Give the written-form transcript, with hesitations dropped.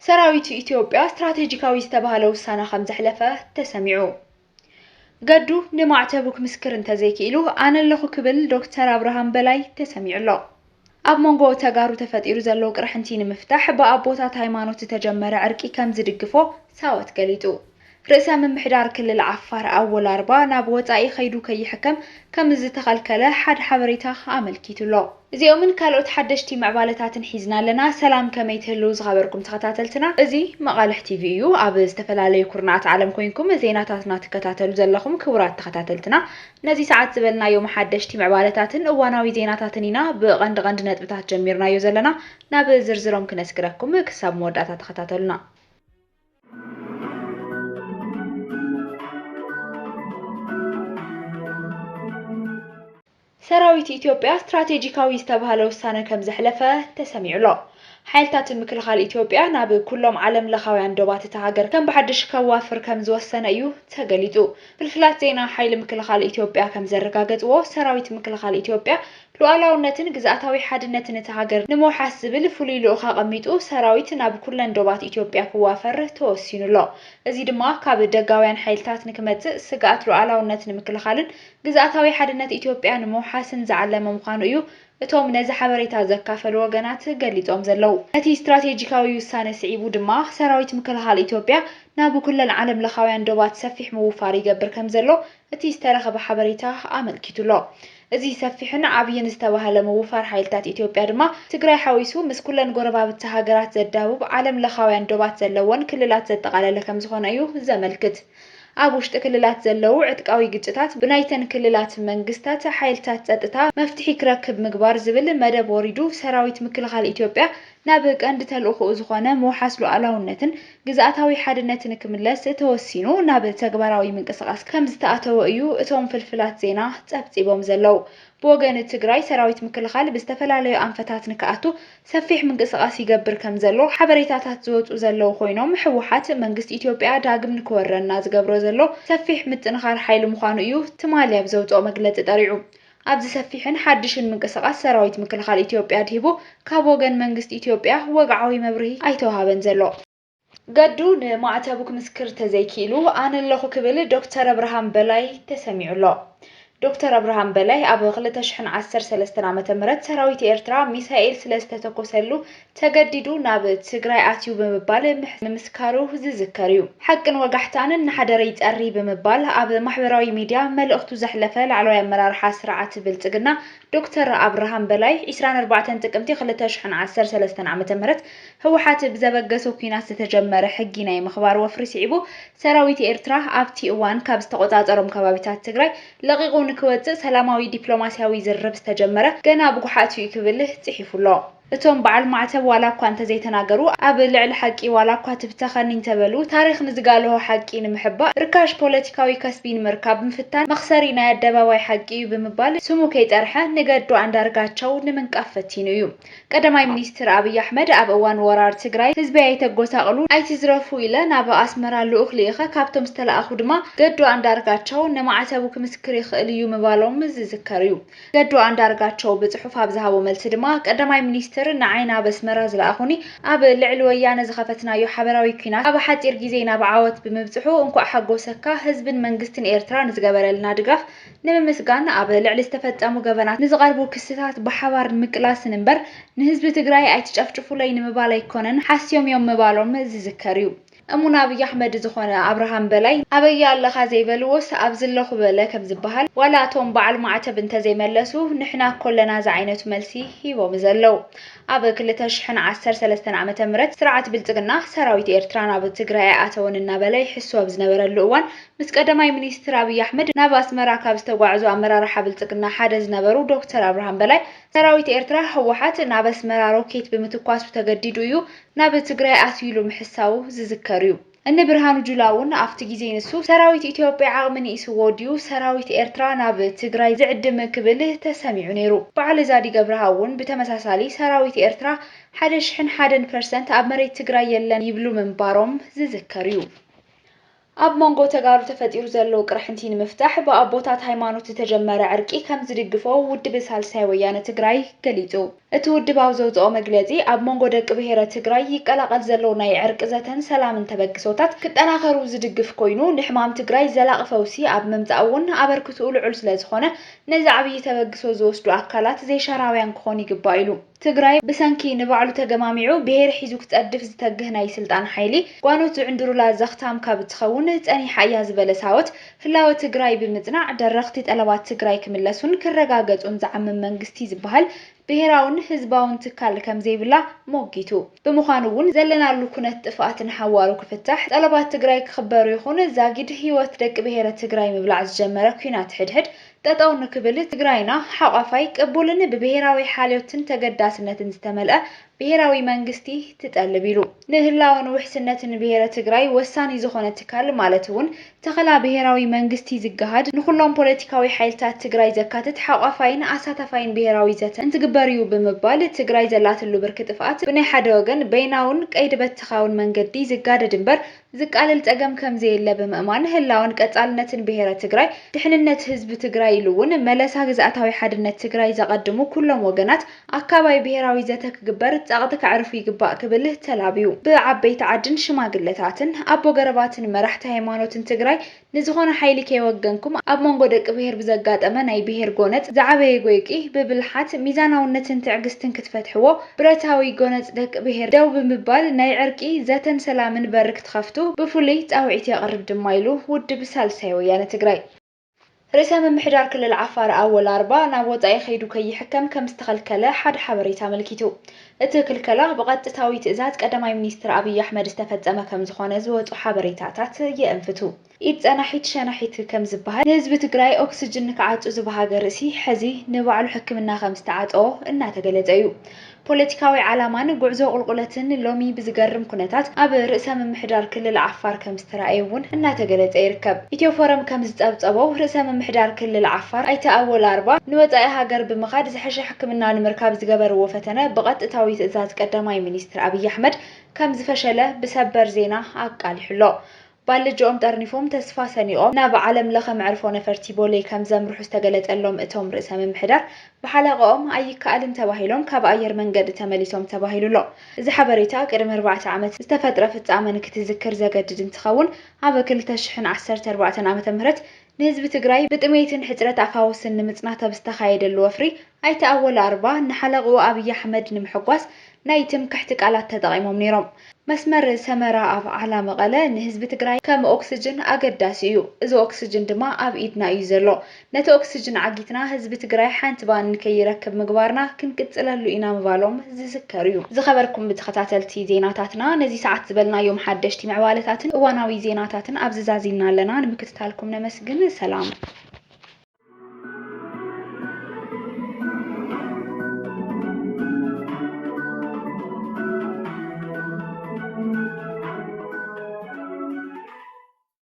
ሰራዊት ኢትዮጵያ ስትራቴጂካዊ ዝተባሃለው ውሳነ ከም ዘሕለፈ ተሰሚዑ ገዱ ንማዕተቡክ ምስክር እንተዘይኪሉ ኣነለኹ ክብል ዶክተር አብርሃም በላይ ተሰሚዑሎ ኣብ መንጎ ተጋሩ ተፈጢሩ ዘሎ ቅርሕንቲ ንምፍታሕ በኣቦታት ሃይማኖት ተጀመረ ዕርቂ ከም ዝድግፎ ሳወት ገሊጡ ርእሰ ምምሕዳር ክልል ዓፋር ኣወል ኣርባ ናብ ወፃኢ ኸይዱ ከይሕከም ከም ዝተኸልከለ ሓደ ሓበሬታ ኣመልኪቱሎ እዚኦምን ካልኦት ሓደሽቲ ምዕባለታትን ሒዝና ኣለና ሰላም ከመይ ትህልው ዝኸበርኩም ተኸታተልትና እዚ መቃልሕ ቲቪ እዩ ኣብ ዝተፈላለዩ ኩርናዓት ዓለም ኮይንኩም ዜናታትና ትከታተሉ ዘለኹም ክቡራት ተኸታተልትና ነዚ ሰዓት ዝበልናዮም ሓደሽቲ ምዕባለታትን እዋናዊ ዜናታትን ኢና ብቐንዲ ነጥብታት ጀሚርናዮ ዘለና ናብ ዝርዝሮም ክነስግረኩም ክሳብ መወዳእታ ተኸታተሉና ሰራዊት ኢትዮጵያ ስትራቴጂካዊ ዝተባሃለ ውሳነ ከም ዘሕለፈ ተሰሚዑሎ ሓይልታት ምክልኻል ኢትዮጵያ ናብ ኩሎም ዓለም ለኻውያን ዶባት ተሃገር ከም በሓድሽ ከዋፍር ከም ዝወሰነ እዩ ተገሊጹ ፍልፍላት ዜና ሓይል ምክልኻል ኢትዮጵያ ከም ዘረጋገጽዎ ሰራዊት ምክልኻል ኢትዮጵያ ሉዓላውነትን ግዝኣታዊ ሓድነትን ተሃገር ንምውሓስ ዝብል ፍሉይ ልኡኽ ኣቐሚጡ ሰራዊት ናብ ኩለን ዶባት ኢትዮጵያ ክዋፈር ተወሲኑሎ እዚ ድማ ካብ ደጋውያን ሓይልታት ንክመጽእ ስጋኣት ሉዓላውነትን ምክልኻልን ግዝኣታዊ ሓድነት ኢትዮጵያ ንምውሓስን ዝዓለመ ምዃኑ እዩ እቶም ነዚ ሓበሬታ ዘካፈሉ ወገናት ገሊጾም ዘለው እቲ ስትራቴጂካዊ ውሳነ ስዒቡ ድማ ሰራዊት ምክልኻል ኢትዮጵያ ናብ ኩለን ዓለም ለኻውያን ዶባት ሰፊሕ ምውፋር ይገብር ከም ዘሎ እቲ ዝተረኸበ ሓበሬታ ኣመልኪቱሎ እዚ ሰፊሕን ዓብይን ዝተባሃለ ምውፋር ሓይልታት ኢትዮጵያ ድማ ትግራይ ሓዊሱ ምስ ኩለን ጎረባብቲ ሃገራት ዘዳብብ ዓለም ለኻውያን ዶባት ዘለዎን ክልላት ዘጠቃለለ ከም ዝኾነ እዩ ዘመልክት ኣብ ውሽጢ ክልላት ዘለው ዕጥቃዊ ግጭታት ብናይተን ክልላት መንግስታት ሓይልታት ጸጥታ መፍትሒ ክረክብ ምግባር ዝብል መደብ ወሪዱ ሰራዊት ምክልኻል ኢትዮጵያ ናብ ቀንዲ ተልእኾኡ ዝኾነ ምውሓስ ሉዓላውነትን ግዝኣታዊ ሓድነትን ክምለስ ተወሲኑ ናብ ተግባራዊ ምንቅስቓስ ከም ዝተኣተወ እዩ እቶም ፍልፍላት ዜና ጸብጺቦም ዘለው ብወገን ትግራይ ሰራዊት ምክልኻል ብዝተፈላለዩ ኣንፈታት ንክኣቱ ሰፊሕ ምንቅስቓስ ይገብር ከም ዘሎ ሓበሬታታት ዝወፁ ዘለው ኮይኖም ሕወሓት መንግስቲ ኢትዮጵያ ዳግም ንክወረና ዝገብሮ ዘሎ ሰፊሕ ምጥንኻር ሓይሊ ምዃኑ እዩ ትማሊ ኣብ ዘውፅኦ መግለፂ ጠሪዑ ኣብዚ ሰፊሕን ሓድሽን ምንቅስቓስ ሰራዊት ምክልኻል ኢትዮጵያ ድሂቡ ካብ ወገን መንግስቲ ኢትዮጵያ ወግዓዊ መብርሂ ኣይተዋሃበን ዘሎ ገዱ ንማዕተቡክ ምስክር ተዘይኪሉ ኣነለኹ ክብል ዶክተር አብርሃም በላይ ተሰሚዑሎ ዶክተር አብርሃም በላይ ኣብ 2013 ዓመተ ምህረት ሰራዊት ኤርትራ ሚሳኤል ስለዝተተኮሰሉ ተገዲዱ ናብ ትግራይ ኣትዩ ብምባል ምምስካሩ ዝዝከር እዩ ሓቅን ወጋሕታንን ንሓደረይ ጸሪ ብምባል ኣብ ማሕበራዊ ሚድያ መልእኽቱ ዘሕለፈ ላዕለዋይ ኣመራርሓ ስርዓት ብልጽግና ዶክተር አብርሃም በላይ 24 ጥቅምቲ 2013 ዓመተ ምህረት ህወሓት ብዘበገሰ ኩናት ዝተጀመረ ሕጊ ናይ ምኽባር ወፍሪ ስዒቡ ሰራዊት ኤርትራ ኣብቲ እዋን ካብ ዝተቆጻጸሮም ከባቢታት ትግራይ ለቂቁ ንክወጽእ ሰላማዊ ዲፕሎማሲያዊ ዝርብ ዝተጀመረ ገና ብጉሓት እዩ ክብል ጽሒፉሎ እቶም በዓል ማዕተብ ዋላ እኳ እንተዘይተናገሩ ኣብ ልዕሊ ሓቂ ዋላ እኳ ትብተኸኒ እንተበሉ ታሪክ ንዝጋለሆ ሓቂ ንምሕባእ ርካሽ ፖለቲካዊ ከስቢ ንምርካብ ምፍታን መኽሰሪ ናይ ኣደባባይ ሓቂ እዩ ብምባል ስሙ ከይጠርሐ ንገዱ አንዳርጋቸው ንምንቃፍ ፈቲኑ እዩ ቀዳማይ ሚኒስትር አብይ አሕመድ ኣብ እዋን ወራር ትግራይ ህዝቢ ኣይተጎሳቕሉ ኣይትዝረፉ ኢለ ናብ ኣስመራ ልኡኽ ልኢኸ ካብቶም ዝተለኣኹ ድማ ገዱ አንዳርጋቸው ንማዕተቡ ክምስክር ይኽእል እዩ ምባሎም ዝዝከር እዩ ገዱ አንዳርጋቸው ብጽሑፍ ኣብ ዝሃቦ መልሲ ድማ ቀዳማይ ሚኒስትር ንዓይና በስመራ ዝለኣኹኒ ኣብ ልዕሊ ወያነ ዝኸፈትናዮ ሓበራዊ ኩናት ኣብ ሓፂር ግዜ ናብ ዓወት ብምብጽሑ እንኳዕ ሓጎሰካ ህዝብን መንግስትን ኤርትራ ንዝገበረልና ድጋፍ ንምስጋን ኣብ ልዕሊ ዝተፈጸሙ ገበናት ንዝቐርቡ ክስታት ብሓባር ምቅላስን እምበር ንህዝቢ ትግራይ ኣይትጨፍጭፉለይ ንምባል ኣይኮነን ሓስዮም እዮም ምባሎም ዝዝከር እዩ እሙን አብይ አሕመድ ዝኾነ አብርሃም በላይ አበይ ኣለኻ ዘይበልዎስ ኣብ ዘለኹ በለ ከም ዝበሃል ዋላ እቶም በዓል ማዕተብ እንተዘይመለሱ ንሕና ኮለና ዝዓይነቱ መልሲ ሂቦም ዘለው ኣብ 2013 ዓመተ ምህረት ስርዓት ብልጽግና ሰራዊት ኤርትራ ናብ ትግራይ ኣተውን እናበለ ይሕሱ ኣብ ዝነበረሉ እዋን ምስ ቀዳማይ ሚኒስትር አብይ አሕመድ ናብ ኣስመራ ካብ ዝተጓዓዙ ኣመራርሓ ብልጽግና ሓደ ዝነበሩ ዶክተር አብርሃም በላይ ሰራዊት ኤርትራ ህወሓት ናብ ኣስመራ ሮኬት ብምትኳሱ ተገዲዱ እዩ ናብ ትግራይ ኣትዩሉ ምሕሳቡ ዝዝከር እዩ እነ ብርሃኑ ጁላውን ኣብቲ ግዜ ንሱ ሰራዊት ኢትዮጵያ ዓቕሚ ንኢስዎ ድዩ ሰራዊት ኤርትራ ናብ ትግራይ ዝዕድም ክብል ተሰሚዑ ነይሩ በዓል ዛዲግ አብርሃውን ብተመሳሳሊ ሰራዊት ኤርትራ 101% ኣብ መሬት ትግራይ የለን ይብሉ ምንባሮም ዝዝከር እዩ ኣብ መንጎ ተጋሩ ተፈጢሩ ዘሎ ቅርሕንቲ ንምፍታሕ በኣቦታት ሃይማኖት ተጀመረ ዕርቂ ከም ዝድግፎ ውድብ ሳልሳይ ወያነ ትግራይ ገሊጹ እትውድብ አውዘውጽኦ መግለጺ ኣብ መንጎ ደቂ ብሔረ ትግራይ ይቀላቀል ዘሎ ናይ ዕርቂ ዘተን ሰላምን ተበግሶታት ክጠናኸሩ ዝድግፍ ኮይኑ ንሕማም ትግራይ ዘላቂ ፈውሲ ኣብ ምምጻእ እውን ኣበርክትኡ ልዑል ስለ ዝኾነ ነዚ ዓብይ ተበግሶ ዝወስዱ ኣካላት ዘይሻራውያን ክኾኑ ይግባእ ኢሉ ትግራይ ብሰንኪ ንባዕሉ ተገማሚዑ ብሔር ሒዙ ክጸድፍ ዝተግህ ናይ ስልጣን ሓይሊ ጓኖት ዝዕንድሩላ ዘኽታም ካብ ትኸውን ጸኒሓ እያ ዝበለ ሳወት ህላወ ትግራይ ብምጽናዕ ደረኽቲ ጠለባት ትግራይ ክምለሱን ክረጋገጹን ዝዓምም መንግስቲ ዝበሃል ብሔራውን ህዝባውን ትካል ከም ዘይብላ ሞጊቱ ብምዃኑ እውን ዘለናሉ ኩነት ጥፍኣትን ሓዋሩ ክፍታሕ ጠለባት ትግራይ ክኽበሩ ይኹን ዛጊድ ህይወት ደቂ ብሔረ ትግራይ ምብላዕ ዝጀመረ ኩናት ሕድሕድ ጠጠው ንክብል ትግራይና ሓቋፋይ ቅቡልን ብብሔራዊ ሓልዮትን ተገዳስነትን ዝተመልአ ብሔራዊ መንግስቲ ትጠልብ ኢሉ ንህላውን ውሕስነትን ብሔረ ትግራይ ወሳኒ ዝኾነ ትካል ማለት እውን ተኸላ ብሔራዊ መንግስቲ ዝገሃድ ንኩሎም ፖለቲካዊ ሓይልታት ትግራይ ዘካትት ሓቋፋይን ኣሳታፋይን ብሔራዊ ዘተ እንትግበር እዩ ብምባል ትግራይ ዘላትሉ ብርኪ ጥፍኣት ብናይ ሓደ ወገን በይናውን ቀይዲ በትኻውን መንገዲ ዝጋደድ እምበር ዝቃልል ፀገም ከም ዘየለ ብምእማን ህላውን ቀጻልነትን ብሔረ ትግራይ ድሕንነት ህዝቢ ትግራይ ኢሉ እውን መለሳ ግዝኣታዊ ሓድነት ትግራይ ዘቀድሙ ኩሎም ወገናት ኣካባቢ ብሔራዊ ዘተ ክግበር ጻቕቲ ክዕርፉ ይግባእ ክብል ተላብዩ ብዓበይቲ ዓድን ሽማግለታትን ኣቦ ገረባትን መራሕቲ ሃይማኖትን ትግራይ ንዝኾነ ሓይሊ ከይወገንኩም ኣብ መንጎ ደቂ ብሔር ብዘጋጠመ ናይ ብሔር ጎነፅ ዝዓበየ ጎይቂ ብብልሓት ሚዛናውነትን ትዕግስትን ክትፈትሕዎ ብረታዊ ጎነፅ ደቂ ብሔር ደው ብምባል ናይ ዕርቂ ዘተን ሰላምን በር ክትኸፍቱ بفلي تعويت يقرب دمايلو ودب سالسي ويانا تقراي رئيس ممحدار كل العفار أول أربعة نابوت أي خيدو كي يحكم كم استقل كلا حد حبريتا ملكيتو اتكل كلا بقد تتاوي تأزاد قدماي منيستر أبي أحمد استفاد زما كم زخانة زوت وحبريتاتات يأنفتو إيد أنا حيت شانا حيت كم زبها نسبة تقراي أكسجين كعات زبها جرسي حزي نوع الحكم إنها 5 ساعات أو إنها تقلد أيو ፖለቲካዊ ዓላማን ጉዕዞ ቁልቁለትን ሎሚ ብዝገርም ኩነታት ኣብ ርእሰ ምምሕዳር ክልል ዓፋር ከም ዝተራእየውን እናተገለጸ ይርከብ ኢትዮ ፎረም ከም ዝጸብጸቦ ርእሰ ምምሕዳር ክልል ዓፋር ኣይተ ኣወል ኣርባ ንወጻኢ ሃገር ብምኻድ ዝሐሸ ሕክምና ንምርካብ ዝገበርዎ ፈተነ ብቐጥታዊ ትእዛዝ ቀዳማይ ሚኒስትር አብይ አሕመድ ከም ዝፈሸለ ብሰበር ዜና ኣቃሊሕሎ ባልጆም ጠርኒፎም ተስፋ ሰኒቆም ናብ ዓለም ለኸ መዕርፎ ነፈርቲ ቦሌ ከም ዘምርሑ ዝተገለጸሎም እቶም ርእሰ ምምሕዳር بحلقهم أي كائن تباهلهم كبأير من قد تمليسهم تباهلوا له إذا حبريتا قدم 4 عامات استفاد رفت عمن كتذكر زجدد تخون عبا كل تشحن 14 عامات مهرت نسبة تقراي بتميتن حجرة عفاوس نمتصنعتها بستخايد الوفري أي تأول 4 نحلقوا أبي أحمد نمحقوس نايتم كحتك على تدعيمهم نيرم مسمر سمرة على مقالة نسبة تقراي كم أكسجين أقداسيو إذا أكسجين دما أب إيدنا يزلو نتو أكسجين عقيتنا هزب تقراي حانت بان كي يركب مقبارنا كن كتسألهلو إنا مبالوم زيزكاريو زخبركم بتخطاتلتي زيناتاتنا نزي ساعات زبلنا يوم حدشتي معوالتاتن واناوي زيناتاتن أبزازازينا لنا نمكتتالكم نمسجن سلام